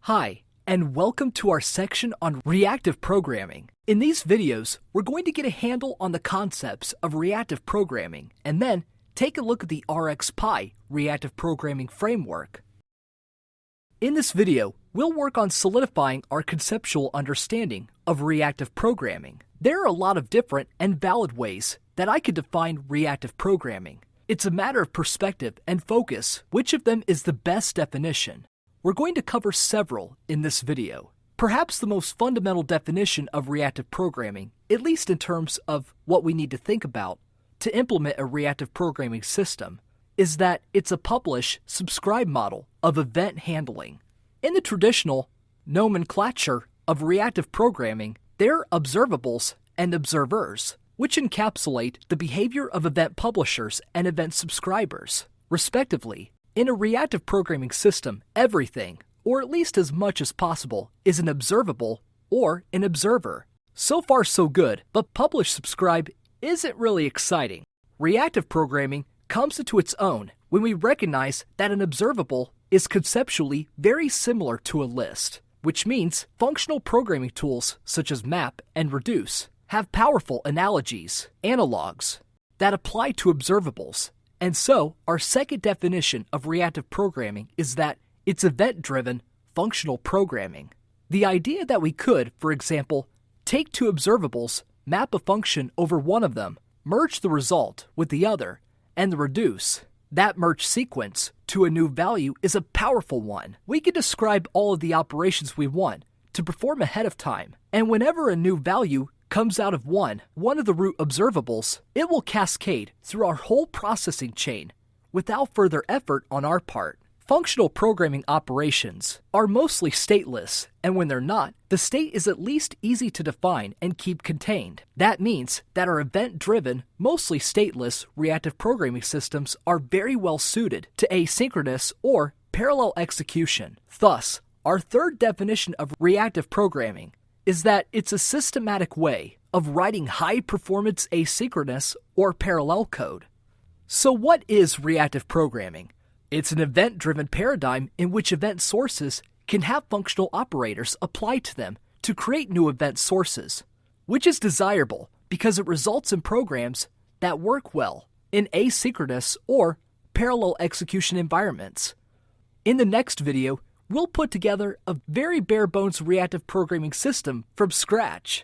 Hi, and welcome to our section on reactive programming. In these videos, we're going to get a handle on the concepts of reactive programming and then take a look at the RxPy reactive programming framework. In this video, we'll work on solidifying our conceptual understanding of reactive programming. There are a lot of different and valid ways that I could define reactive programming. It's a matter of perspective and focus which of them is the best definition. We're going to cover several in this video. Perhaps the most fundamental definition of reactive programming, at least in terms of what we need to think about to implement a reactive programming system, is that it's a publish-subscribe model of event handling. In the traditional nomenclature of reactive programming, there are observables and observers, which encapsulate the behavior of event publishers and event subscribers, respectively. In a reactive programming system, everything, or at least as much as possible, is an observable or an observer. So far so good, but publish-subscribe isn't really exciting. Reactive programming comes into its own when we recognize that an observable is conceptually very similar to a list, which means functional programming tools such as map and reduce have powerful analogies, analogs, that apply to observables. And so, our second definition of reactive programming is that it's event-driven functional programming. The idea that we could, for example, take two observables, map a function over one of them, merge the result with the other, and reduce that merge sequence to a new value is a powerful one. We can describe all of the operations we want to perform ahead of time, and whenever a new value comes out of one of the root observables, it will cascade through our whole processing chain without further effort on our part. Functional programming operations are mostly stateless, and when they're not, the state is at least easy to define and keep contained. That means that our event-driven, mostly stateless reactive programming systems are very well suited to asynchronous or parallel execution. Thus, our third definition of reactive programming is that it's a systematic way of writing high-performance asynchronous or parallel code. So what is reactive programming? It's an event-driven paradigm in which event sources can have functional operators applied to them to create new event sources, which is desirable because it results in programs that work well in asynchronous or parallel execution environments. In the next video, we'll put together a very bare-bones reactive programming system from scratch.